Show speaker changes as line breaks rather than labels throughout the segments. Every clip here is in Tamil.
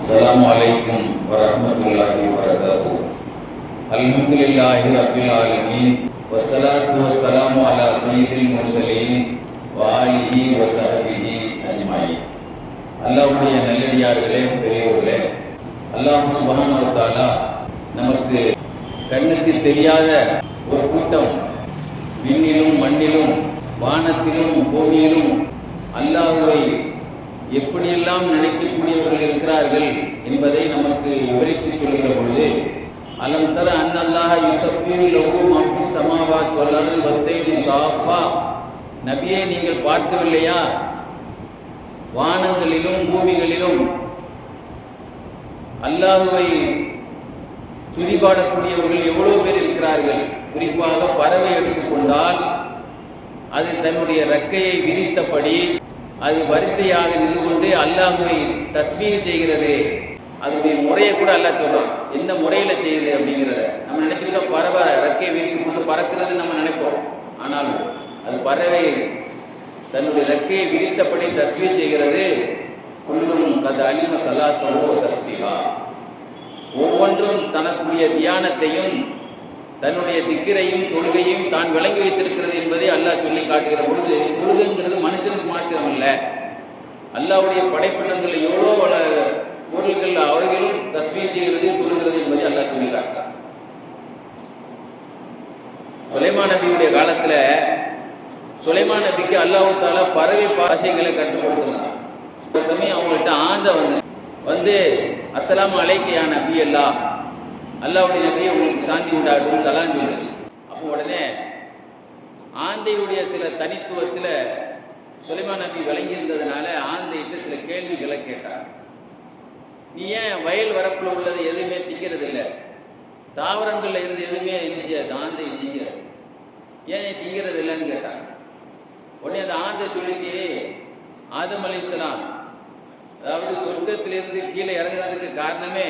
அஸ்ஸலாமு அலைக்கும் வரஹ்மத்துல்லாஹி வபரகாத்துஹு. அல்ஹம்துலில்லாஹி ரப்பில் ஆலமீன் வஸ்ஸலாத்து வஸ்ஸலாமு அலா சய்யிதில் முர்ஸலீன் வ ஆலிஹி வ ஸஹ்பிஹி அஜ்மஈன். அல்லாஹ்வுடைய நல்லடியார்களே, பெரியவர்களே, அல்லாஹ் சுப்ஹானஹு வ தஆலா நமக்கு கண்ணுக்கு தெரியாத ஒரு கூட்டம் விண்ணிலும் மண்ணிலும் வானத்திலும் பூமியிலும் அல்லாஹ்வை எப்படியெல்லாம் நினைக்கக்கூடியவர்கள் இருக்கிறார்கள் என்பதை நமக்கு விவரித்து சொல்கிற பொழுது, அலம் தர அன்னல்லாஹ யுஸப்பிஹு லஹு மா ஃபிஸ் ஸமாவாத்தி வல் அர்தி வத்தைரு ஸாஃபா. நபியே, நீங்கள் பார்க்கவில்லையா? வானங்களிலும் பூமிகளிலும் அல்லாஹ்வை துதிபாடக்கூடியவர்கள் எவ்வளவு பேர் இருக்கிறார்கள். குறிப்பாக பறவை எடுத்துக்கொண்டால் அது தன்னுடைய ரெக்கையை விரித்தபடி அது வரிசையாக நின்று கொண்டு அல்லாஹ்வை தஸ்பீஹ் செய்கிறது. அதனுடைய முறையை கூட அல்லாஹ் சொல்றான், என்ன முறையில செய்யுது அப்படிங்கிறத. நம்ம நினைச்சுக்கிட்டோம் பறவை ரெக்கையை விரித்து கொண்டு பறக்கிறது நம்ம நினைப்போம். ஆனால் அது பறவை தன்னுடைய ரெக்கையை விரித்தபடி தஸ்பீஹ் செய்கிறது. குல்லும் கத் அலிம ஸலாத்தஹு வ தஸ்பீஹா. ஒவ்வொன்றும் தனக்குரிய தியானத்தையும் தன்னுடைய திக்கிரையும் தொழுகையும் தான் விளங்கி வைத்திருக்கிறது என்பதை அல்லாஹ் சொல்லி காட்டுகிற பொழுது, தொழுகைங்கிறது மனுஷனுக்கு மாத்திரம் அல்ல, அல்லாஹ்வுடைய படைப்பினங்கள் எவ்வளோ பொருள்கள் அவைகளும் தஸ்பீஹ் செய்கிறது, தொழுகிறது என்பதை அல்லாஹ் சொல்லி காட்டுறார். சுலைமான் நபியுடைய காலத்துல சுலைமான் நபிக்கு அல்லாஹ் தஆலா பறவை பாஷைகளை கற்றுக்கொடுத்தார். ஒரு சமயம் அவங்கள்ட்ட ஆந்த வந்து அஸ்ஸலாமு அலைக்க யா நபி அல்லாஹ், அல்லாஹ்வுடைய நபியை உங்களுக்கு சாந்தி உண்டாகட்டும் சலாம் சொல்லுச்சு. அப்போ உடனே ஆந்தையுடைய சில தனித்துவத்தில் சுலைமான் நபி விளங்கி இருந்ததுனால ஆந்தையிட்டு சில கேள்விகளை கேட்டார். நீ ஏன் வயல் வரப்புல உள்ளது எதுவுமே திங்கிறது இல்லை, தாவரங்கள்ல இருந்து எதுவுமே இருந்துச்சு ஆந்தை திங்கிறது, ஏன் திங்கிறது இல்லைன்னு கேட்டார். உடனே அந்த ஆந்தை சொல்லிச்சு, ஆதம் அலைஹிஸ்ஸலாம், அதாவது சொர்க்கத்திலிருந்து கீழே இறங்குறதுக்கு காரணமே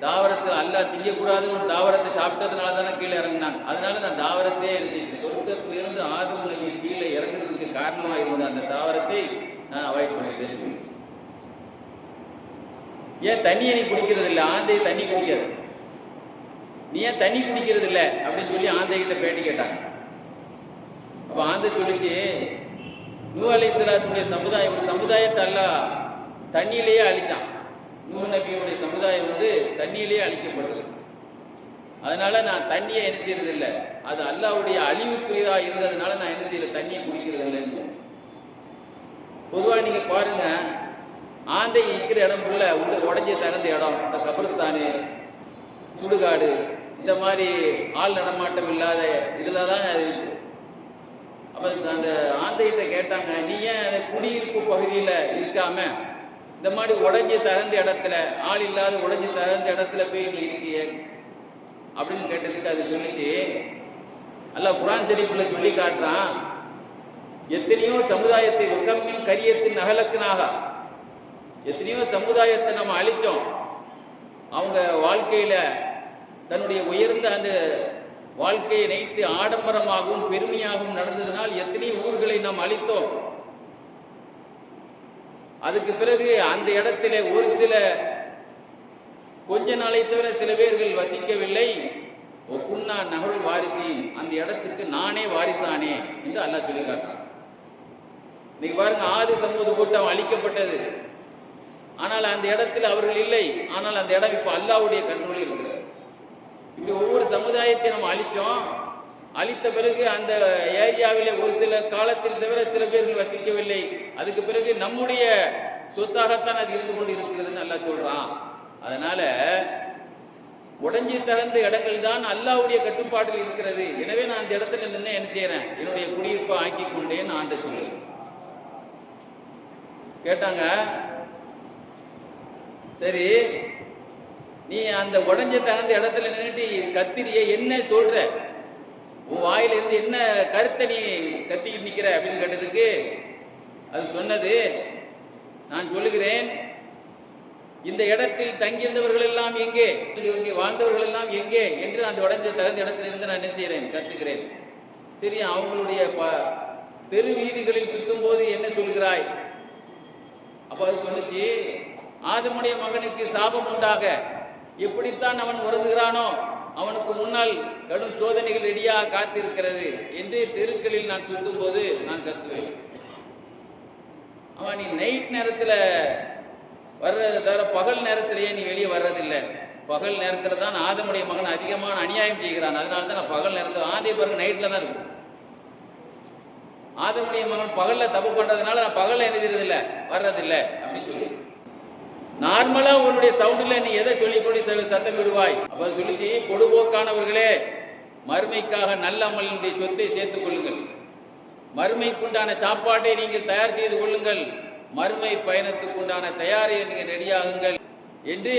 தாவரத்தை அல்லாஹ் திங்கக்கூடாதுன்னு ஒரு தாவரத்தை சாப்பிட்டதுனால தானே கீழே இறங்கினாங்க. அதனால நான் தாவரத்தையே இருந்துச்சு, சொர்க்கத்திலிருந்து ஆதம் நபி கீழே இறங்குறதுக்கு காரணமாக இருந்த அந்த தாவரத்தை நான் அவாய்ட் பண்ணிட்டேன். ஏன் தண்ணியை நீ குடிக்கிறது இல்லை? ஆந்தை தண்ணி குடிக்கிறது, நீ ஏன் தண்ணி குடிக்கிறது இல்லை அப்படின்னு சொல்லி ஆந்தைகிட்ட பேட்டி கேட்டாங்க. அப்போ ஆந்தை சொல்லிச்சு, நூஹ் அலைஹிஸ்ஸலாத்துடைய சமுதாயத்தை அல்லாஹ் தண்ணியிலேயே அழிச்சான். நூஹ் நபியுடைய சமுதாயம் தண்ணியிலேயே அழிக்கப்பட்டது. அதனால நான் தண்ணியை என்ன செய்யறது இல்லை, அது அல்லாஹ்வுடைய அழிவுக்குரியதா இருந்ததுனால நான் என்ன செய்யல, தண்ணியை குடிக்கிறது இல்லைன்னு. பொதுவாக நீங்க பாருங்க, ஆந்தை இருக்கிற இடம் உள்ள உடஞ்சி தகுந்த இடம், இந்த கபர்ஸ்தானு, சுடுகாடு, இந்த மாதிரி ஆள் நடமாட்டம் இல்லாத இதுல தான் அது இருக்கு. அப்ப அந்த ஆந்தைகிட்ட கேட்டாங்க, நீ ஏன் அந்த குடியிருப்பு பகுதியில இருக்காம இந்த மாதிரி உடஞ்சி தகுந்த இடத்துல, ஆள் இல்லாத உடஞ்சி தகுந்த இடத்துல போய் இருக்கிய அப்படின்னு கேட்டதுக்கு அது சொல்லிட்டு, அல்லாஹ் குர்ஆன் ஷரீஃப்ல சொல்லி காட்டுறான், எத்தனையோ சமுதாயத்தை ஒக்கம்மின் கரியத்தின் அகலக்குனாக, எத்தனையோ சமுதாயத்தை நம்ம அழிச்சோம். அவங்க வாழ்க்கையில தன்னுடைய உயர்ந்த அந்த வாழ்க்கையை நினைத்து ஆடம்பரமாகவும் பெருமையாகவும் நடந்ததனால் எத்தனையோ ஊர்களை நாம் அழித்தோம். அதுக்கு பிறகு அந்த இடத்துல ஒரு சில கொஞ்ச நாளை தவிர சில பேர்கள் வசிக்கவில்லை. ஒப்புன்னா நகல் வாரிசி, அந்த இடத்துக்கு நானே வாரிசானே என்று அல்லாஹ் சொல்லி காட்டான். இன்னைக்கு பாருங்க, ஆதி சமூக கூட்டம் அழிக்கப்பட்டது, ஆனால் அந்த இடத்தில் அவர்கள் இல்லை. ஆனால் அந்த இடம் இப்ப அல்லாஹ்வுடைய கண்ட்ரோலில் இருக்கிறது. இப்படி ஒவ்வொரு சமுதாயத்தை நம்ம அழித்தோம். அழித்த பிறகு அந்த ஏரியாவிலே ஒரு சில காலத்தில் தவிர சில பேர்கள் வசிக்கவில்லை. அதுக்கு பிறகு நம்முடைய சொத்தாகத்தான் அது இருந்து கொண்டு இருக்கிறதுன்னு அல்லாஹ் சொல்றான். அதனால உடஞ்சி தகுந்த இடங்கள் தான் அல்லாஹ்வுடைய கட்டுப்பாட்டில் இருக்கிறது. எனவே நான் அந்த இடத்துல நின்று என்ன செய்யறேன், என்னுடைய குடியிருப்பை ஆக்கி கொண்டேன் நான் அந்த சொல்லு கேட்டாங்க. சரி, நீ அந்த உடஞ்சி தகுந்த இடத்துல நின்றுட்டு கத்திரிய என்ன சொல்ற, உன் வாயிலிருந்து என்ன கருத்தை நீ கத்திக்கிட்டு நிற்கிற அப்படின்னு கேட்டதுக்கு அது சொன்னது, நான் சொல்லுகிறேன், இந்த இடத்தில் தங்கியிருந்தவர்கள் எல்லாம் எங்கே, இங்கே வாழ்ந்தவர்கள் எல்லாம் எங்கே என்று அந்த உடஞ்ச தகுந்த இடத்துல இருந்து நான் என்ன செய்கிறேன், கத்துக்கிறேன். சரி, அவங்களுடைய தெரு வீதிகளில் சுற்றும் போது என்ன சொல்கிறாய்? அப்போ அது சொன்னிச்சு, ஆதமுடைய மகனுக்கு சாபம் உண்டாக எப்படித்தான் அவன் உறங்குகிறானோ அவனுக்கு முன்னால் கடும் சோதனைகள் ரெடியாக காத்திருக்கிறது என்று தெருக்களில் நான் சுற்றும் போது நான் கத்துவேன். அவன் நீ நைட் நேரத்தில் வர்றதை தவிர பகல் நேரத்திலேயே நீ வெளியே வர்றதில்லை. பகல் நேரத்தில் தான் ஆதமுடைய மகன் அதிகமான அநியாயம் செய்கிறான். அதனால தான் நான் பகல் நேரத்தில் ஆதிய பிறகு நைட்டில் தான் இருக்கும். ஆதமுடைய மகன் பகலில் தப்பு பண்ணுறதுனால நான் பகலில் எழுதுறதில்லை வர்றதில்லை அப்படின்னு சொல்லி நார்மலாக உன்னுடைய சவுண்டில் நீ எதை சொல்லிக்கொண்டு சத்தம் விடுவாய். அப்போ சொல்லிச்சு, பொடுபோக்கானவர்களே மறுமைக்காக நல்ல அமலினுடைய சொத்தை சேர்த்துக் கொள்ளுங்கள், மறுமைக்குண்டான சாப்பாட்டை நீங்கள் தயார் செய்து கொள்ளுங்கள், மறுமை பயணத்துக்குண்டான தயாரை நீங்கள் ரெடியாகுங்கள் என்று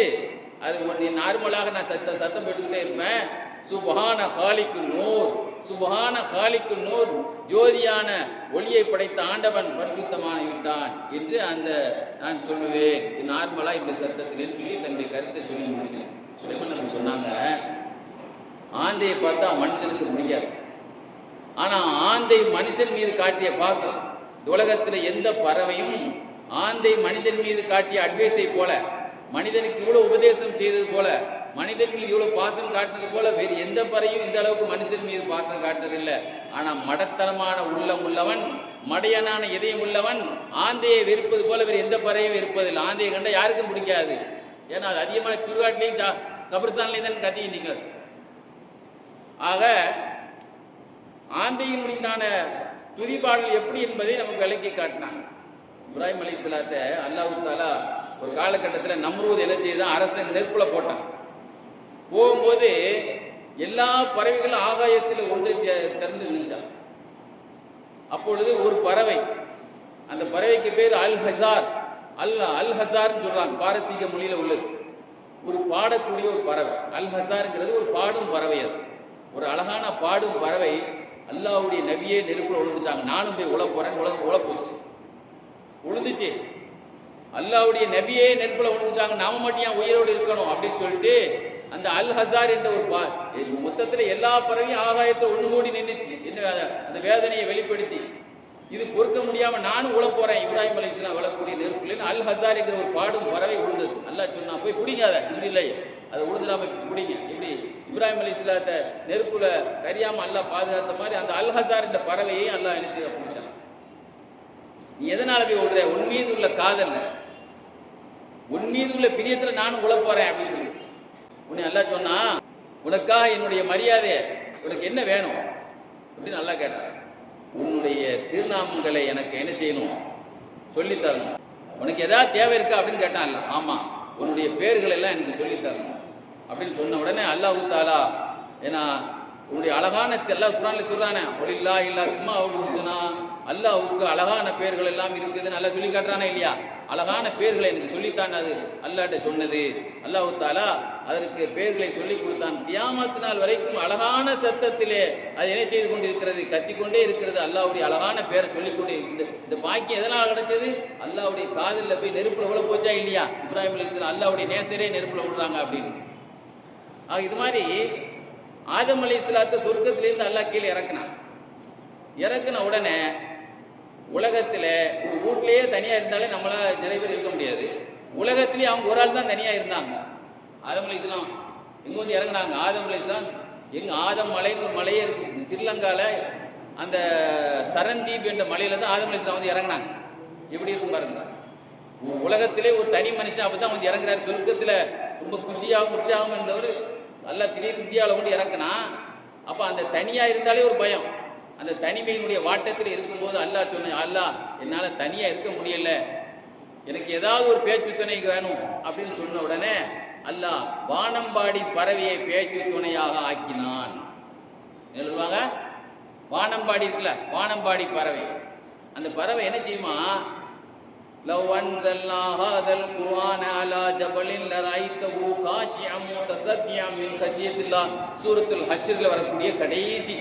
அது நார்மலாக நான் சத்தம் பெற்றுக்கிட்டே இருப்பேன். சுபஹான காலிக்கு நூர், சுபஹான காலிக்கு நூர், ஜோதியான ஒளியை படைத்த ஆண்டவன் பரிசுத்தமான விட்டான் என்று நான் சொல்லுவேன் நார்மலாக இந்த சத்தத்தில் சொல்லி தன்னுடைய கருத்தை சொல்லி முடிச்சேன். சுலைமான் சொன்னாங்க, ஆந்தையை பார்த்தா மனுஷனுக்கு முடியாது, ஆனால் ஆந்தை மனுஷன் மீது காட்டிய பாசம் உலகத்தில் எந்த பறவையும் ஆந்தை மனிதன் மீது காட்டிய அட்வைஸை போல, மனிதனுக்கு இவ்வளவு உபதேசம் செய்தது போல, மனிதனுக்கு இவ்வளவு பாசம் காட்டுறது போல வேறு எந்த பறையும் இந்த அளவுக்கு மனுஷன் மீது பாசம் காட்டுறதில்லை. ஆனால் மடத்தனமான உள்ளம் உள்ளவன், மடையனான இதயம் உள்ளவன் ஆந்தையை வெறுப்பது போல வேறு எந்த பறையும் வெறுப்பதில்லை. ஆந்தையை கண்டா யாருக்கும் பிடிக்காது. ஏன்னா அது அதிகமாக சுடுகாட்டிலையும் கபிரஸ்தான்லையும் தான் கத்திக்கிட்டு நிற்காது. ஆக ஆந்தையினுடையதான துதிபாடல் எப்படி என்பதை நமக்கு விளக்கி காட்டினாங்க. இப்ராஹிம் அலைஹிஸ்ஸலாத்தை அல்லாஹ் தஆலா ஒரு காலகட்டத்தில் நம்ரூத் என்ன செய்தான், அரசன் நெருப்புல போட்டான். போகும்போது எல்லா பறவைகளும் ஆகாயத்தில் ஒன்று திறந்து நின்றான். அப்பொழுது ஒரு பறவை, அந்த பறவைக்கு பேர் அல் ஹசார், அல் ஹசார்னு சொல்றாங்க, பாரசீக மொழியில உள்ளது, ஒரு பாடக்கூடிய ஒரு பறவை. அல் ஹசார்ங்கிறது ஒரு பாடும் பறவை. அது ஒரு அழகான பாடும் பறவை. அல்லாஹ்வுடைய நபியே நெருப்புல விழுந்துட்டாங்க. நானும் போய் உழ போறேன், உழப்போச்சு, விழுந்துச்சு. அல்லாஹ்வுடைய நபியே நெருப்புல விழுந்துட்டாங்க, நாம மட்டும் ஏன் உயிரோடு இருக்கணும் அப்படின்னு சொல்லிட்டு அந்த அல் ஹசார் என்ற ஒரு மொத்தத்தில் எல்லா பறவையும் ஆகாயத்தை ஒன்று கூடி நின்றுச்சு. அந்த வேதனையை வெளிப்படுத்தி இது பொறுக்க முடியாம நானும் உழ போறேன், இப்ராஹிம் அலைஹிஸ்ஸலாம் வளரக்கூடிய நெருப்புல அல் ஹசார் என்கிற ஒரு பாடும் பறவை விழுந்தது. அல்லாஹ் சொன்னா, போய் பிடிங்காத, இது இல்லை, அதை உழுதுடாம பிடிங்க. இப்படி இப்ராஹிம் அலைஹிஸ்ஸலாத்தை நெருப்புல கரியாம அல்லாஹ் பாதுகாத்த மாதிரி அந்த அல் ஹசார் என்ற பறவையை அல்லாஹ் நினைச்சு பிடிச்சான். நீ எதனால போய் விடுற? உன் மீது உள்ள காதல், உன் மீது உள்ள பிரியத்துல நானும் உழ போறேன் அப்படின்னு சொல்லி உன்னை அல்லாஹ் சொன்னா, உனக்காக என்னுடைய மரியாதை, உனக்கு என்ன வேணும் அப்படின்னு நல்லா கேட்டார். உன்னுடைய திருநாமங்களை எனக்கு என்ன செய்யணும், சொல்லித்தரணும். உனக்கு ஏதாவது தேவை இருக்கா அப்படின்னு கேட்டான். ஆமா, உன்னுடைய பேர்கள் எல்லாம் எனக்கு சொல்லித்தரணும் அப்படின்னு சொன்ன உடனே அல்லாஹ் தஆலா, ஏன்னா உன்னுடைய அழகான எல்லாம் குர்ஆன்ல சொல்றானே, ஒலில்லா இல்லா சும்மா சொன்னா அல்லாஹ்வுக்கு அழகான பேர்கள் எல்லாம் இருக்குதுன்னு நல்லா சொல்லி காட்டுறானே இல்லையா? அழகான பேர்களை எனக்கு சொல்லித்தான் அது அல்லாஹ்ட்ட சொன்னது. அல்லாஹ் தஆலா அதற்கு பேர்களை சொல்லி கொடுத்தான். கியாமத் நாள் வரைக்கும் அழகான சத்தத்திலே அது என்ன செய்து கொண்டிருக்கிறது, கத்திக்கொண்டே இருக்கிறது. அல்லாஹ்வுடைய அழகான பேரை சொல்லிக்கொண்டே இந்த பாக்கியம் எதனால் கிடைச்சது? அல்லாஹ்வுடைய காதலில் போய் நெருப்புல விழ போச்சா இல்லையா? இப்ராஹிம் அலைஹிஸ்ஸலாம் அல்லாஹ்வுடைய நேசரே நெருப்புல விழுறாங்க அப்படின்னு. இது மாதிரி ஆதம் அலைஹிஸ்ஸலாத்தை சொர்க்கத்திலேருந்து அல்லாஹ் கீழே இறக்குன உடனே உலகத்தில் ஒரு வீட்லேயே தனியாக இருந்தாலே நம்மளால நிறைய பேர் இருக்க முடியாது. உலகத்திலேயே அவங்க ஒரு ஆள் தான் தனியாக இருந்தாங்க. ஆதம் அலைஹிஸ்ஸலாம் எங்கே வந்து இறங்குனாங்க? ஆதம் அலைஹிஸ்ஸலாம் ஆதம் மலைன்னு ஒரு மலையே இருக்குது ஸ்ரீலங்காவில், அந்த சரந்தீப் என்ற மலையில தான் ஆதம் அலைஹிஸ்ஸலாம் வந்து இறங்குனாங்க. எப்படி இருக்கும் பாருங்க. உலகத்திலே ஒரு தனி மனுஷன் அப்போ தான் வந்து இறங்குறாரு. சொர்க்கத்தில் ரொம்ப குஷியாகவும் உற்சாகமும் இருந்தவர் நல்லா திடீர்னு இந்தியாவில் கொண்டு இறக்குனா, அப்போ அந்த தனியாக இருந்தாலே ஒரு பயம். அந்த தனிமையினுடைய வாட்டத்தில் இருக்கும்போது அல்லாஹ் சொன்ன, அல்லாஹ் என்னால் தனியாக இருக்க முடியல, எனக்கு ஏதாவது ஒரு பேச்சு துணை வேணும் அப்படின்னு சொன்ன உடனே அல்லாஹ் வானம்பாடி பறவையை பேச்சு துணையாக ஆக்கினான். சொல்லுவாங்க, வானம்பாடி இருக்குல்ல, வானம்பாடி பறவை. அந்த பறவை என்ன செய்யுமா, லவ் அன்ஸல்னா ஹாதல் குர்ஆன அலா ஜபலின் லரைதஹு காஷிஅம் முத்தஸத்தியம் மின் கஷியத்தில்லாஹ், சூரத்துல் ஹஷ்ர்ல வரக்கூடிய கடைசி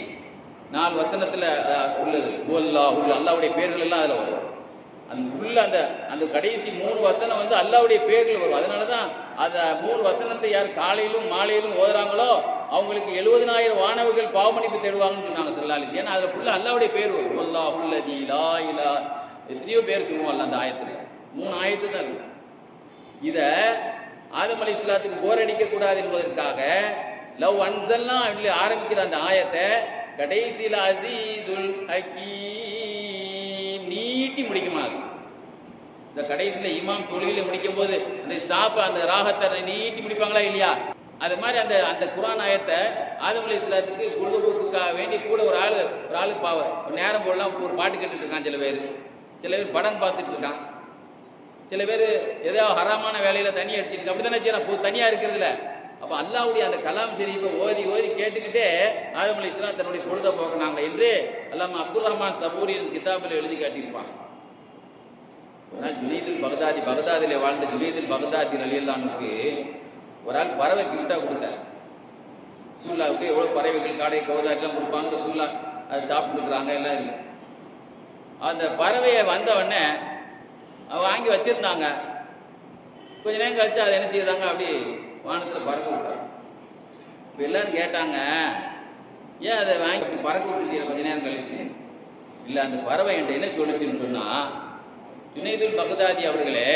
4 வசனத்தில் உள்ளது. அல்லாஹ்வுடைய பேர்கள் எல்லாம் அதில் வரும். அந்த கடைசி 3 வசனம் வந்து அல்லாஹ்வுடைய பேர்கள் வரும். அதனால தான் அந்த 3 வசனத்தை யார் காலையிலும் மாலையிலும் ஓதுறாங்களோ அவங்களுக்கு 70,000 வானவர்கள் பாவமன்னிப்பு தேடுவாங்கன்னு சொன்னாங்க ஸல்லல்லாஹு அலைஹி வஸல்லம். ஏன்னா அதில் ஃபுல்லாக அல்லாஹ்வுடைய பேர் வரும். அல்லாஹுல்லதி லா இலாஹ, எத்தனையோ பேர் சொல்லுவோம் அல்ல அந்த ஆயத்தில். 3 ஆயத்து தான் இருக்கு. இதை ஆதம் அலைஹிஸ்ஸலாத்துக்கு போர் அடிக்க கூடாது என்பதற்காக லவ் அன்சல்னா ஆரம்பிக்கிற அந்த ஆயத்தை கடைசியில் அஸீஸுல் ஹக்கீம் நீட்டி முடிக்குமா. இந்த கடைசியில் இமாம் தொழுகையில் முடிக்கும் போது அந்த ஸ்டாப் அந்த ராகத்தை நீட்டி முடிப்பாங்களா இல்லையா? அது மாதிரி அந்த அந்த குர்ஆன் ஆயத்தை ஆதம் அலைஹிஸ்ஸலாத்துக்கு பொழுதுபோக்குக்காக வேண்டி கூட ஒரு ஆளு பாவம் நேரம் போடலாம் ஒரு பாட்டு கேட்டுட்டு இருக்கான். சில பேர் படம் பார்த்துட்டு இருக்கான். சில பேர் ஏதாவது ஹராமான வேலையில் தண்ணி அடிச்சிருக்கு. அப்படி தானே செய்யலாம் தனியாக இருக்கிறதுல. அப்போ அல்லாஹ்வுடைய அந்த கலாம் ஷரீஃபை ஓதி கேட்டுக்கிட்டே ஆதம் அலைஹிஸ்ஸலாம் தன்னுடைய பொழுதை போக்கினாங்க என்று அல்லாமா அப்துல் ரஹ்மான் சபூரியின் கிதாபில் எழுதி காட்டியிருப்பான். ஆனால் ஜுனைதுல் பகதாதிலே வாழ்ந்த ஜுனைதுல் பகதாதி ரலியல்லாஹு அன்ஹுக்கு ஒரு ஆள் பறவை கிஃப்டாக கொடுத்தார். ரசூலுல்லாஹ்வுக்கு எவ்வளோ பறவைகள் காடை கௌதாரிலாம் கொடுப்பாங்க. ரசூலுல்லாஹ் அதை சாப்பிட்டுருக்குறாங்க எல்லாம் இருக்கு. அந்த பறவையை வந்தவொடனே வாங்கி வச்சிருந்தாங்க. கொஞ்ச நேரம் கழிச்சு அதை என்ன செய்தாங்க, அப்படி வானத்தில் பறக்க விட்டாங்க. இப்போ எல்லாரும் கேட்டாங்க, ஏன் அதை வாங்கி அப்படி பறக்க விட்டுட்டீங்க கொஞ்ச நேரம் கழிச்சு? இல்லை, அந்த பறவை என்கிட்ட என்ன சொல்லிச்சுன்னு சொன்னால், ஜுனைதுல் பகதாதி அவர்களே,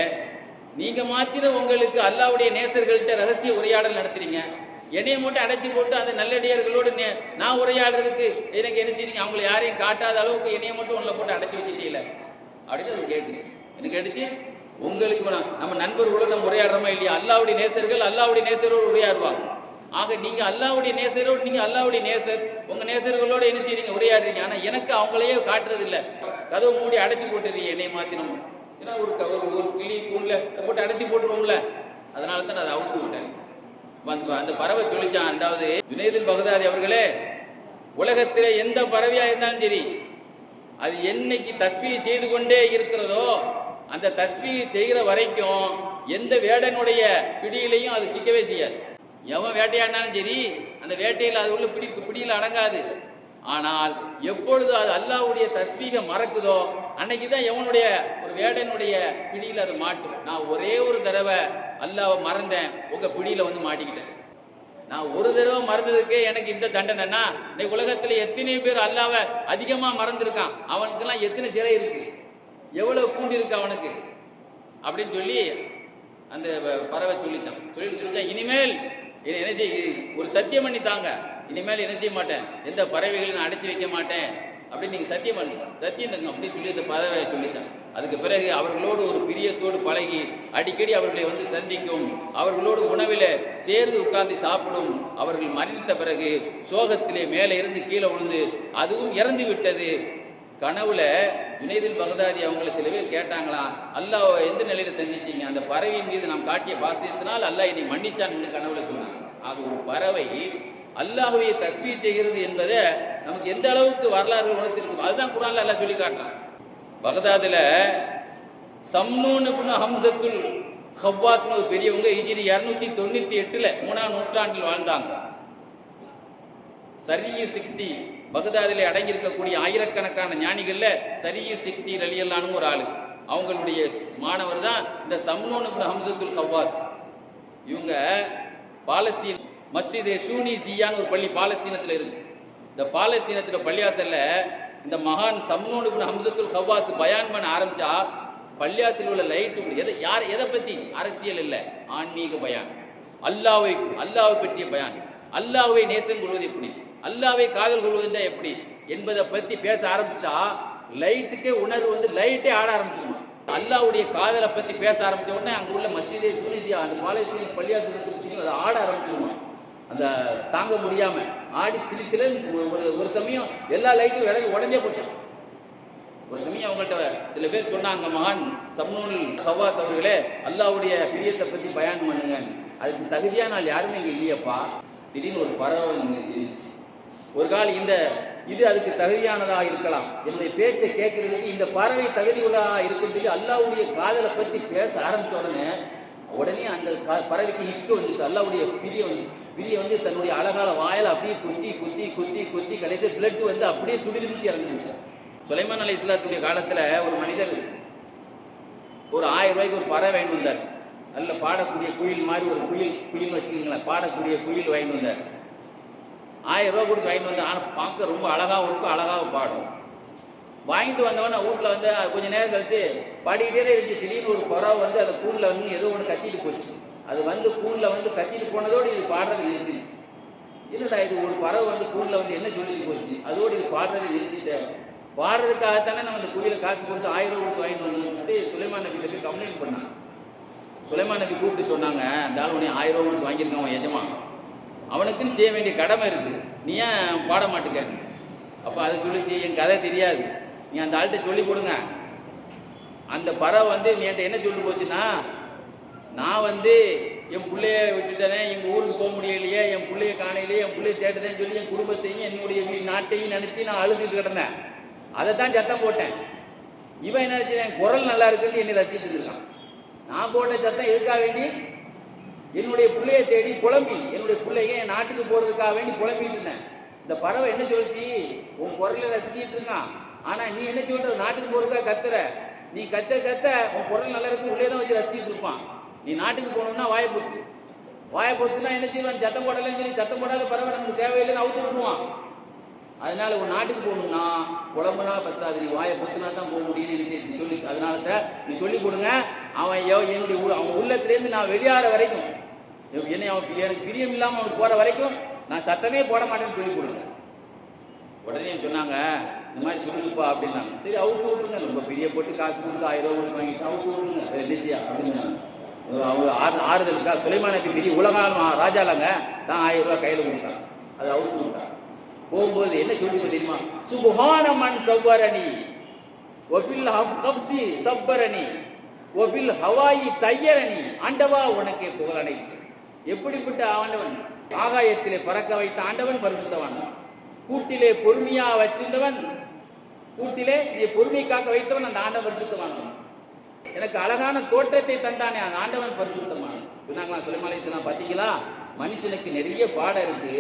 நீங்கள் மாத்திரம் உங்களுக்கு அல்லாஹ்வுடைய நேசர்கள்ட்ட ரகசிய உரையாடல் நடத்துறீங்க, என்னையை மட்டும் அடைச்சி போட்டு அந்த நல்லடியார்களோடு நான் உரையாடுறதுக்கு எனக்கு என்ன செய்றீங்க? அவங்களை யாரையும் காட்டாத அளவுக்கு என்னையை மட்டும் உங்களை போட்டு அடைச்சி வச்சுட்டீங்களே அப்படின்னு அது கேட்டுச்சு. என்ன கேட்டுச்சு? உங்களுக்கு நம்ம நண்பர்களோடு நம்ம உரையாடுறோமா இல்லையா? அல்லாஹ்வுடைய நேசரோடு உரையாடுவாங்க. ஆக நீங்கள் அல்லாஹ்வுடைய நேசரோடு நீங்கள் அல்லாஹ்வுடைய நேசர் உங்கள் நேசர்களோடு என்ன செய்றீங்க? உரையாடுறீங்க. ஆனால் எனக்கு அவங்களையே காட்டுறது இல்லை. கதவு மூடி அடைச்சி போட்டுறீங்க என்னை மாற்றினோம். ஏன்னா ஒரு கிளி கூண்டில் போட்டு அடைச்சி போட்டுருவோம்ல, அதனால தான் அதை அவுத்து விட்டேன். அந்த பறவை சொல்லிச்சான். ரெண்டாவது, ஜுனைதுல் பகதாதி அவர்களே, உலகத்திலே எந்த பறவையாக இருந்தாலும் சரி, அது என்னைக்கு தஸ்பீஹ் செய்து கொண்டே இருக்கிறதோ அந்த தஸ்பீஹ் செய்கிற வரைக்கும் எந்த வேடனுடைய பிடியிலையும் அது சிக்கவே செய்யாது. எவன் வேட்டையாடினாலும் சரி அந்த வேட்டையில் அது உள்ள பிடியில் அடங்காது. ஆனால் எப்பொழுது அது அல்லாஹ்வுடைய தஸ்பீஹை மறக்குதோ அன்னைக்கு தான் எவனுடைய ஒரு வேடனுடைய பிடியில் அது மாட்டும். நான் ஒரே ஒரு தடவை அல்லாஹ்வை மறந்தேன், உங்கள் பிடியில் வந்து மாட்டிக்கிட்டேன். நான் ஒரு தடவை மறந்ததுக்கே எனக்கு இந்த தண்டனைன்னா, இந்த உலகத்தில் எத்தனை பேர் அல்லாஹ்வை அதிகமாக மறந்துருக்கான், அவனுக்கெல்லாம் எத்தனை சிறை இருக்கு, எவ்வளவு கூண்டி இருக்கு அவனுக்கு அப்படின்னு சொல்லி அந்த பறவை சொல்லித்தான். இனிமேல் என்ன செய்ய ஒரு சத்தியம் பண்ணி தாங்க, இனிமேல் என்ன செய்ய மாட்டேன், எந்த பறவைகளையும் நான் அடைச்சி வைக்க மாட்டேன் அப்படின்னு நீங்கள் சத்தியம் பண்ணுங்க, சத்தியம் தங்க அப்படின்னு சொல்லி அந்த பறவை சொல்லித்தான். அதுக்கு பிறகு அவர்களோடு ஒரு பிரியத்தோடு பழகி அடிக்கடி அவர்களை வந்து சந்திக்கும், அவர்களோடு உணவில் சேர்ந்து உட்கார்ந்து சாப்பிடும். அவர்கள் மரணித்த பிறகு சோகத்திலே மேலே இருந்து கீழே விழுந்து அதுவும் இறந்து விட்டது. கனவுல ஜுனைதுல் பகதாதி அவங்களை சில பேர் கேட்டாங்களாம், அல்லாஹ் எந்த நிலையில சந்திச்சீங்க? அந்த பறவையின் மீது நாம் காட்டிய பாசத்தினால் அல்லாஹ் என்னை மன்னிச்சான்னு கனவுல சொன்னாங்க. ஆக ஒரு பறவை அல்லாஹ்வை தஸ்பீஹ் செய்கிறது என்பதை நமக்கு எந்த அளவுக்கு வரலாறு உணர்த்திருக்கும், அதுதான் குர்ஆன்ல அல்லாஹ் சொல்லி காட்டுறான். பகதாதுல சம்னூன் இப்னு ஹம்ஸத்துல் ஹவ்வாஸ்னு ஒரு பெரியவங்க ஹிஜ்ரி 298 3ஆம் நூற்றாண்டில் வாழ்ந்தாங்க. சரிய சிக்தி பகதாதிலே அடங்கியிருக்கக்கூடிய ஆயிரக்கணக்கான ஞானிகள்ல சரிய சிக்தி ரலியல்லாஹு ஒரு ஆளு. அவங்களுடைய மாணவர் தான் இந்த சம்னூன் இப்னு ஹம்ஸத்துல் ஹவ்வாஸ். இவங்க பாலஸ்தீன் மஸ்ஜித் ஷூனிசியான்னு ஒரு பள்ளி பாலஸ்தீனத்தில் இருக்கு. இந்த பாலஸ்தீனத்தில் பள்ளியாசல்ல இந்த மகான் சம்னூன் இப்னு ஹம்ஸத்துல் ஹவ்வாஸ் பயான் பண்ண ஆரம்பிச்சா பள்ளியாசில் உள்ள லைட்டு எதை பற்றி? அரசியல் இல்லை, ஆன்மீக பயான், அல்லாஹ்வை பற்றிய பயான், அல்லாஹ்வை நேசம் கொள்வது எப்படி, அல்லாஹ்வை காதல் கொள்வது எப்படி என்பதை பற்றி பேச ஆரம்பிச்சா லைட்டுக்கே உணர்வு வந்து லைட்டே ஆட ஆரம்பிச்சிருமா. அல்லாஹ்வுடைய காதலை பற்றி பேச ஆரம்பித்த உடனே அங்கே உள்ள மஸ்ஜிதே ஷூனிசியா அந்த பாலஸ்தீன பள்ளியாசிரியர் அதை ஆட ஆரம்பிச்சிருமா. அந்த தாங்க முடியாமல் ஆடி திருச்சில ஒரு சமயம் எல்லா லைட்டும் உடஞ்சே போச்சான். ஒரு சமயம் அவங்கள்ட்ட சில பேர் சொன்னாங்க, மகான் சம்னூன் ஹவ்வாஸ் அவர்களே, அல்லாஹ்வுடைய பிரியத்தை பற்றி பயான் பண்ணுங்க, அதுக்கு தகுதியான நாள் யாருமே இங்கே இல்லையப்பா. திடீர்னு ஒரு பறவை இருந்துச்சு. ஒரு கால் இது அதுக்கு தகுதியானதாக இருக்கலாம், என்னுடைய பேச்சை கேட்கறதுக்கு இந்த பறவை தகுதி உள்ளதாக இருக்கிறதுக்கு அல்லாஹ்வுடைய காதலை பற்றி பேச ஆரம்பித்த உடனே அந்த பறவைக்கு இஷ்கு வந்துட்டு அல்லாஹ்வுடைய பிரிய வந்து தன்னுடைய அழகால வாயில் அப்படியே குத்தி கடைசி பிளட் வந்து அப்படியே துடிதுடிச்சு இறந்துச்சு. சுலைமான் அலைஹிஸ்ஸலாத்துடைய காலத்தில் ஒரு மனிதர் ஒரு 1000 ரூபாய்க்கு ஒரு பறவை வாங்கிட்டு வந்தார். நல்ல பாடக்கூடிய குயில் மாதிரி ஒரு குயில் வச்சுக்கிங்களேன், பாடக்கூடிய குயில் வாங்கிட்டு வந்தார். 1000 ரூபா கொடுத்து வாங்கிட்டு வந்தார். ஆனால் பார்க்க ரொம்ப அழகாகவும் இருக்கும், அழகாக பாடும். வாங்கிட்டு வந்தவன வீட்டில் வந்து கொஞ்சம் நேரம் கழிச்சு பாடிக்கிட்டே இருந்துச்சு. திடீர்னு ஒரு பறவை வந்து அந்த கூண்டில் வந்து ஏதோ ஒன்று கத்திட்டு போச்சு. அது வந்து கூண்டில் வந்து கத்திட்டு போனதோடு இது பாடுறது நிறுத்திடுச்சு. இல்லைடா, இது ஒரு பறவை வந்து கூண்டில் வந்து என்ன சொல்லிட்டு போச்சு, அதோடு இது பாடுறது நிறுத்திட்டேன். பாடுறதுக்காகத்தானே நம்ம அந்த குயிலை காசு கொடுத்து 1000 ரூபா கொடுத்து வாங்கிட்டு வந்துட்டு சுலைமான் நபிகிட்ட போய் கம்ப்ளைண்ட் பண்ணாங்க. சுலைமான் நபி கூப்பிட்டு சொன்னாங்க, இந்த ஆள் உடனே 1000 ரூபா கொடுத்து வாங்கியிருக்கான் அவன் எஜமான், அவனுக்குன்னு செய்ய வேண்டிய கடமை இருக்குது, நீ ஏன் பாட மாட்டேங்க? அப்போ அதை சொல்லிச்சு, என் கதை தெரியாது, நீ அந்த ஆள்கிட்ட சொல்லி கொடுங்க. அந்த பறவை வந்து நீ என்கிட்ட என்ன சொல்லி போச்சுன்னா, நான் வந்து என் பிள்ளைய விட்டுட்டேனே, எங்கள் ஊருக்கு போக முடியலையே, என் பிள்ளைய காணையிலேயே, என் பிள்ளைய தேடுதேன்னு சொல்லி என் குடும்பத்தையும் என்னுடைய நாட்டையும் நினச்சி நான் அழுதுட்டு கிடந்தேன். அதை தான் சத்தம் போட்டேன். இவன் என்ன நினச்சி என் குரல் நல்லா இருக்குன்னு என்னை ரசிச்சுட்டு இருக்கான். நான் போட்ட சத்தம் எதுக்காக வேண்டி, என்னுடைய பிள்ளையை தேடி புலம்பி, என்னுடைய பிள்ளைய என் நாட்டுக்கு போகிறதுக்காக வேண்டி புலம்பிட்டு இருந்தேன். இந்த பறவை என்ன சொல்லிச்சு, உன் குரலை ரசிச்சுட்டு இருக்கான், ஆனால் நீ என்ன சொல்ற, நாட்டுக்கு போகிறதுக்காக கத்துற, நீ கத்த கத்த உன் குரல் நல்லா இருக்கு, உள்ளே தான் வச்சு ரசிச்சுட்டு இருப்பான். நீ நாட்டுக்கு போகணும்னா வாயை பொத்துனா என்ன செய்வான், சத்தம் போடலன்னு சொல்லி சத்தம் போடாத பறவை நமக்கு தேவையில்லைன்னு அவுத்து விடுவான். அதனால ஒரு நாட்டுக்கு போகணும்னா குழம்புனா பத்தாது, நீ வாயை பொத்துனா தான் போக முடியும்னு சொல்லி, அதனால தான் நீ சொல்லி கொடுங்க. அவன் என்னுடைய அவன் உள்ளத்துலேருந்து நான் வெளியாற வரைக்கும், என்னை அவன் எனக்கு பிரியம் இல்லாமல் அவனுக்கு போகிற வரைக்கும் நான் சத்தமே போட மாட்டேன்னு சொல்லி கொடுங்க. உடனே சொன்னாங்க, இந்த மாதிரி சொல்லுப்பா அப்படின்னாங்க. சரி அவுத்து விட்டுருங்க, ரொம்ப பிரியப்பட்டு காசு கொடுத்து 1000 ரூபா கொடுத்து வாங்கிட்டு அவுத்து விட்டுருங்க, நிச்சயா அப்படின்னா அவங்க ஆறுதலுக்கா சுலைமான் நபி பெரிய உலகம் ராஜாலாங்க தான் 1000 ரூபா கையில் கொடுத்தாங்க. அதை அவுத்து விட்டாங்க. போகும்போது என்ன சொல்லி தெரியுமா, சுபஹான மன் சவ்வரணி வஃபில் கஃப்ஸி சப்பரணி வஃபில் ஹவாயி தையரணி, ஆண்டவா உனக்கே புகழனை. எப்படிப்பட்ட ஆண்டவன், ஆகாயத்திலே பறக்க வைத்த ஆண்டவன் பரிசுத்தவான், கூட்டிலே பொறுமையா வைத்திருந்தவன், கூட்டிலே பொறுமை காக்க வைத்தவன் அந்த ஆண்டவன் பரிசுத்தவான். எனக்கு அழகான தோற்றத்தை தந்தானே அந்த ஆண்டவன் பரிசுத்தமான் சொன்னாங்களா சுலைமான் அலைஹிஸ்ஸலாம். பார்த்தீங்களா, மனுஷனுக்கு நிறைய பாடம் இருக்கு,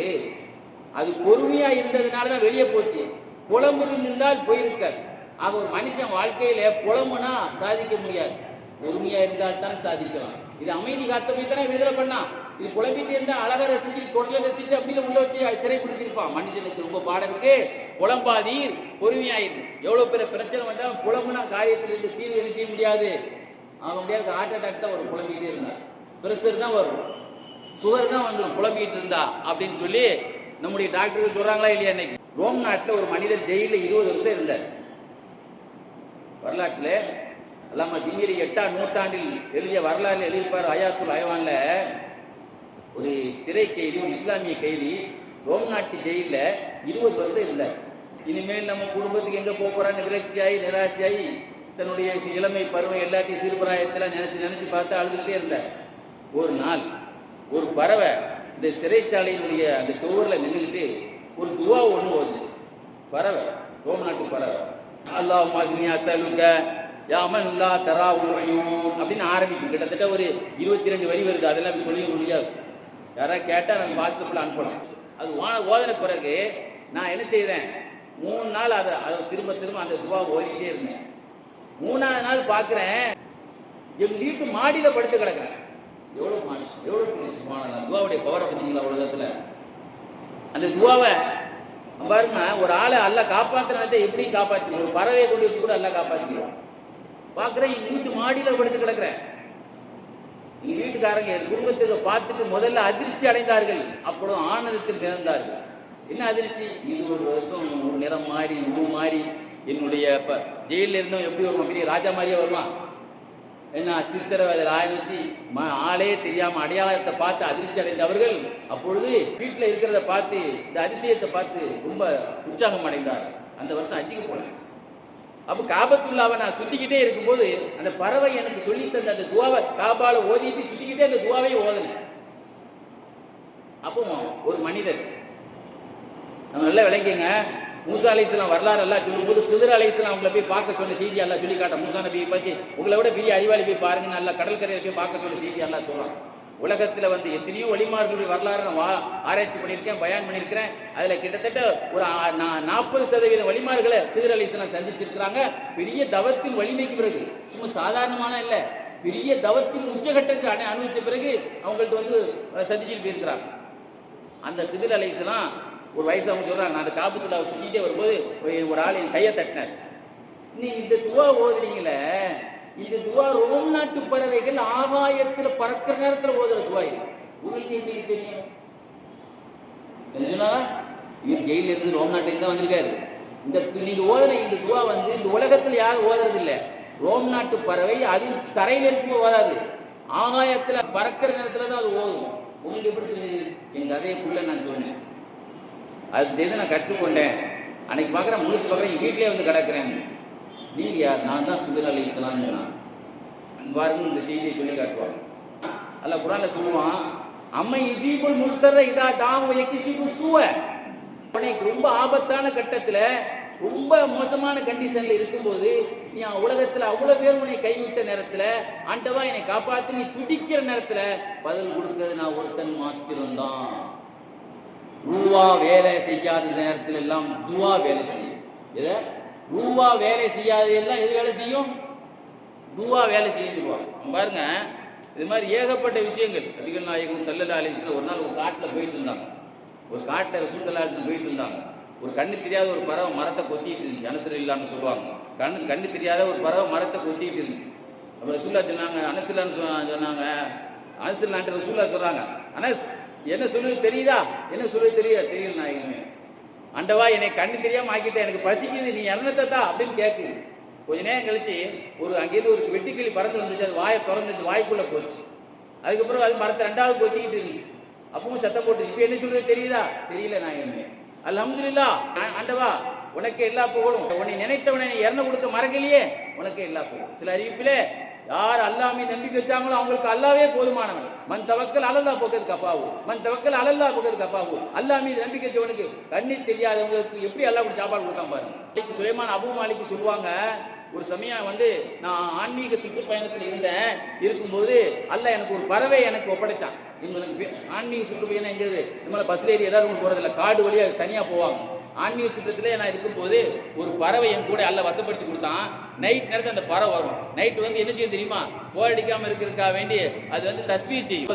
அது பொறுமையா இருந்ததுனால தான் வெளியே போச்சு. புலம்பு இருந்தால் போயிருக்கார். ஆக ஒரு மனுஷன் வாழ்க்கையில புலம்புனா சாதிக்க முடியாது, பொறுமையா இருந்தால் தான் சாதிக்கலாம். இது அமைதி காத்தமை தானே விடுதலை பண்ணான். இது புலம்பிட்டு இருந்தா அழகா ரசிச்சு கொடலை ரசிச்சு அப்படின்னு உள்ள வச்சு சிறை பிடிச்சிருப்பான். மனுஷனுக்கு ரொம்ப பாடம் இருக்கு, புலம்பாதீர் பொறுமையாயிரு. எவ்வளவு பெரிய பிரச்சனை வந்தாலும் புலம்புனா காரியத்திலிருந்து தீர்வு என்ன செய்ய முடியாது, ஆக முடியாது. ஹார்ட் அட்டாக் தான் வரும் புலம்பிக்கிட்டே இருந்தா, பிரஷர் தான் வரும், சுகர் தான் வந்துடும் புலம்பிக்கிட்டு இருந்தா அப்படின்னு சொல்லி நம்முடைய டாக்டர்கள் சொல்றாங்களா இல்லையா? இன்னைக்கு ரோம் நாட்டில் ஒரு மனிதர் ஜெயிலில் 20 வருஷம் இருந்தார். வரலாற்றில் அல்லாம திமிரி 8ஆம் நூற்றாண்டில் எழுதிய வரலாறு எழுதியிருப்பார் ஹயாத்துல் ஹயவான்ல. ஒரு சிறை கைதி, ஒரு இஸ்லாமிய கைதி ரோம் நாட்டு ஜெயிலில் 20 வருஷம் இருந்தார். இனிமேல் நம்ம குடும்பத்துக்கு எங்கே போக போகிறான்னு விரக்தியாகி நிராசையாகி தன்னுடைய இளமை பருவம் எல்லாத்தையும் சிறுபிராயத்தில் நினச்சி பார்த்து அழுதுகிட்டே இருந்தார். ஒரு நாள் ஒரு பறவை இந்த சிறைச்சாலையினுடைய அந்த சுவரில் நின்றுக்கிட்டு ஒரு துவா ஒன்று ஓதுச்சு. பறவை, ரோம் நாட்டு பறவை. அல்லாஹ் மாசினி அசலுக்க யாமல்லா தராவுன் அப்படின்னு ஆரம்பிக்கும். கிட்டத்தட்ட ஒரு 22 வரி வருது. அதெல்லாம் சொல்ல முடியாது, யாராவது கேட்டால் நம்ம வாட்ஸ்அப்பில் அனுப்பலாம். அது ஓதன பிறகு நான் என்ன செய்தேன், 3 நாள் அதை திரும்ப அந்த துவா ஓதிக்கிட்டே இருந்தேன். 3ஆவது நாள் பார்க்குறேன், எங்கள் வீட்டு மாடியில் படுத்து கிடக்கிறேன். எவ்வளோ மாசம், எவ்வளோ சுப்ஹானல்லாஹ், துவாவுடைய பவரை பார்த்தீங்களா உலகத்தில். அந்த துவாவை பாருங்க, ஒரு ஆளை அல்லாஹ் காப்பாற்றினா எப்படி காப்பாற்றிடும், ஒரு பறவையை கொண்டு வச்சு கூட அல்லாஹ் காப்பாற்றிடுவோம். பார்க்குறேன், எங்கள் வீட்டு மாடியில் படுத்து கிடக்கிறேன். எங்கள் வீட்டுக்காரங்க என் குடும்பத்துக்கு பார்த்துட்டு முதல்ல அதிர்ச்சி அடைந்தார்கள், அப்புறம் ஆனந்தத்தில் பிறந்தார்கள். என்ன அதிர்ச்சி, 20 வருஷம் ஒரு நிறம் மாறி உருவம் மாறி என்னுடைய இப்போ ஜெயிலில் இருந்தோம் எப்படி வருவான், பெரிய ராஜா மாதிரியே வருவான். என்ன சித்திரவதை ஆயிடுச்சு, ஆளே தெரியாமல் அடையாளத்தை பார்த்து அதிர்ச்சி அடைந்தவர்கள் அப்பொழுது வீட்டில் இருக்கிறத பார்த்து இந்த அதிசயத்தை பார்த்து ரொம்ப உற்சாகம் அடைந்தார். அந்த வருஷம் அஜிக்கு போனேன். அப்போ காபத்துல்லாவை நான் சுற்றிக்கிட்டே இருக்கும்போது அந்த பறவை எனக்கு சொல்லி தந்த அந்த துவாவை காபால ஓதிட்டு சுற்றிக்கிட்டே அந்த துவாவையை ஓதனேன். அப்போ ஒரு மனிதர், நம்ம நல்லா விளங்கிங்க, மூசா அலைஹிஸ்ஸலாம் வரலாறு எல்லாம் சொல்லும்போது கிதிர் அலைஹிஸ்ஸலாம் அவங்கள போய் பார்க்க சொன்ன செய்தி எல்லாம் சொல்லி காட்ட. மூசா நபியை பற்றி உங்களை விட பெரிய அறிவாளி போய் பாருங்க, நல்லா கடற்கரையை போய் பார்க்க சொன்ன செய்தி எல்லாம் சொல்கிறான். உலகத்தில் வந்து எத்தனையோ வழிமார்களுடைய வரலாறு நான் ஆராய்ச்சி பண்ணியிருக்கேன், பயான் பண்ணியிருக்கிறேன். அதில் கிட்டத்தட்ட ஒரு 40% வழிமார்களை கிதிர் அலைஹிஸ்ஸலாம் சந்திச்சிருக்கிறாங்க. பெரிய தவத்தின் வலிமைக்கு பிறகு, சும்மா சாதாரணமான இல்லை, பெரிய தவத்தின் உச்சகட்டத்துக்கு அனுபவிச்ச பிறகு அவங்கள்ட்ட வந்து சந்திச்சுட்டு போயிருக்கிறாங்க. அந்த கிதிர் அலைஹிஸ்ஸலாம் ஒரு வயசு அவங்க சொல்கிறாங்க, நான் அந்த காபத்துல்லாவை சுற்றிட்டே வரும்போது ஒரு ஆள் என் கையை தட்டினார். நீங்க இந்த துவா ஓதுறீங்களே, இந்த துவா ரோம் நாட்டு பறவைகள் ஆகாயத்துல பறக்கிற நேரத்துல ஓதுற துவா இது. உங்களுக்கு எப்படி தெரியும்? இவர் ஜெயில இருந்து ரோம் நாட்டுக்கு தான் வந்திருக்காரு. இந்த நீங்க ஓதுன இந்த துவா வந்து இந்த உலகத்துல யாரும் ஓதுறது இல்லை. ரோம் நாட்டு பறவை அது தரையில இருக்கும் ஓதாது, ஆகாயத்துல பறக்கிற நேரத்துல தான் அது ஓதும். உங்களுக்கு எப்படி தெரியுது? என் கதையக்குள்ள நான் சொன்னேன், அது தெரிந்து நான் கற்றுக்கொண்டேன். அன்னைக்கு பார்க்குறேன், முழிச்சு பார்க்குறேன், என் வீட்டிலே வந்து கிடக்கிறேன். நீங்கள் யார்? நான் தான் ஹிதர் அலைஹிஸ்ஸலாம். பாருங்க, இந்த செய்தியை சொல்லி காட்டுவாங்க. அல்ல குர்ஆன்ல சொல்லுவான், அம்மை இஜீபுல் முல்தர இதா தாவ யக்ஷிபு சூவ. உனக்கு ரொம்ப ஆபத்தான கட்டத்தில், ரொம்ப மோசமான கண்டிஷன்ல இருக்கும்போது, நீ உலகத்தில் அவ்வளோ பேர் உன்னை கைவிட்ட நேரத்தில், ஆண்டவா என்னை காப்பாற்றி நீ துடிக்கிற நேரத்தில் பதில் கொடுக்கிறது நான் ஒருத்தன் மாத்திரம்தான். ரூவா வேலை செய்யாத நேரத்தில் எல்லாம் துவா வேலை செய்யும். எதை? ரூவா வேலை செய்யாத எல்லாம் எது வேலை செய்யும்? துவா வேலை செய்யுவாங்க. பாருங்க, இது மாதிரி ஏகப்பட்ட விஷயங்கள். நபிகள் நாயகம் ஸல்லல்லாஹு அலைஹி வஸல்லம் ஒரு நாள் ஒரு காட்டில் போயிட்டு இருந்தாங்க. ஒரு காட்டில் ரசூல் ஸல்லல்லாஹு அலைஹி வஸல்லம் போயிட்டு இருந்தாங்க. ஒரு கண்ணு தெரியாத ஒரு பறவை மரத்தை கொத்திட்டு இருந்துச்சு. அனசர் இல்லான்னு சொல்லுவாங்க. கண்ணு தெரியாத ஒரு பறவை மரத்தை கொத்திட்டு இருந்துச்சு. அப்புறம் ரசூல்லா சொன்னாங்க, அனசில்லான்னு சொன்னாங்க. அனசில்லான்ட்டு ரசூல்லா சொல்றாங்க, அனஸ் என்ன சொல்லுது தெரியுதா? என்ன சொல்லுது தெரியுதா? தெரியல நாயகமே. ஆண்டவா என்னை கண்ணு தெரியாமல் ஆக்கிட்டேன், எனக்கு பசிக்குது, நீ இறந்ததா அப்படின்னு கேட்குது. கொஞ்ச நேரம் கழிச்சு அங்கேயிருந்து ஒரு வெட்டுக்கிளி பறந்து வந்துச்சு. அது வாயை திறந்துச்சு, வாய்க்குள்ளே போச்சு. அதுக்கப்புறம் அது மரத்தை ரெண்டாவது கொத்திக்கிட்டு இருந்துச்சு. அப்பவும் சத்தம் போட்டு, இப்போ என்ன சொல்றது தெரியுதா? தெரியல நாயகமே. அல்ஹம்துலில்லாஹ், ஆண்டவா உனக்கு எல்லா புகழும். உன்னை நினைத்தவனை இறந்து கொடுக்க மறக்கலையே, உனக்கு எல்லா புகழும். சில அறிவிப்பிலே யார் அல்லாஹ் மீது நம்பிக்கை வச்சாங்களோ அவங்களுக்கு அல்லாவே போதுமானவன். மன் தவக்கல் அலல்லாஹ் போகிறது கஃபாவு, மன் தவக்கல் அலல்லாஹ் போகிறது கஃபாவு. அல்லாஹ் மீது நம்பிக்கை வச்சவனுக்கு கண்ணி தெரியாதவங்களுக்கு எப்படி அல்லாஹ் கூட சாப்பாடு கொடுக்காம பாருங்க. சுலைமான் அபூ மாலிக்கு சொல்லுவாங்க, ஒரு சமயம் நான் ஆன்மீக சுற்றுப்பயணத்தில் இருக்கும்போது அல்லாஹ் எனக்கு ஒரு பறவை எனக்கு ஒப்படைச்சான். எனக்கு ஆன்மீக சுற்றுப்பயணம் எங்கிறது இந்த மாதிரி பஸ்ல ஏறி எல்லாரும் போறதில்ல, காடு வழியாக தனியாக போவாங்க. ஆன்மீக சுற்றத்திலே நான் இருக்கும்போது ஒரு பறவை என் கூட அல்ல வசப்படுத்தி கொடுத்தான். நைட் நேரத்தில் அந்த பறவை வரும். நைட்டு என்ன செய்யும் தெரியுமா? போரடிக்காமல் இருக்கிறதுக்காக வேண்டி அது தஸ்பீஹ் செய்யும்.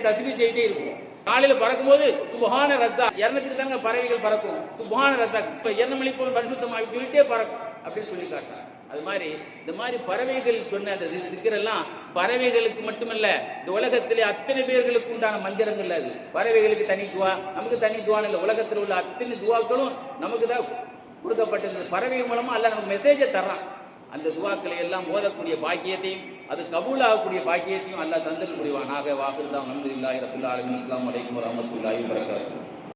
தஸ்பீஹ் செய்யிட்டே இருக்கும். காலையில் பறக்கும்போது சுப்ஹான ரஸாக், இறந்ததுக்கு தாங்க பறவைகள் பறக்கும். சுப்ஹான ரஸாக், இப்போ எண்ணமணி போல் பரிசுத்தமாக சொல்லிட்டே பறக்கும் அப்படின்னு சொல்லி காட்டாங்க. அது மாதிரி இந்த மாதிரி பறவைகள் சொன்ன அந்த திக்ரெல்லாம் பறவைகளுக்கு மட்டுமல்ல, இந்த உலகத்திலே அத்தனை பேர்களுக்கு உண்டான மந்திரங்கள். அது பறவைகளுக்கு தனி துவா, நமக்கு தனி துவான்னு இல்லை. உலகத்தில் உள்ள அத்தனை துவாக்களும் நமக்கு தான் கொடுக்கப்பட்டிருந்தது. பறவை மூலமா அல்ல நமக்கு மெசேஜை தர்றான். அந்த துவாக்களை எல்லாம் ஓதக்கூடிய பாக்கியத்தையும் அது கபூலாகக்கூடிய பாக்கியத்தையும் அல்லாஹ் தந்தல் புரிவானாக. வாஹிர் தாவா அல்ஹம்துலில்லாஹி ரப்பில் ஆலமீன். அஸ்ஸலாமு அலைக்கும் வரஹ்மத்துல்லாஹி வபரகாத்துஹு.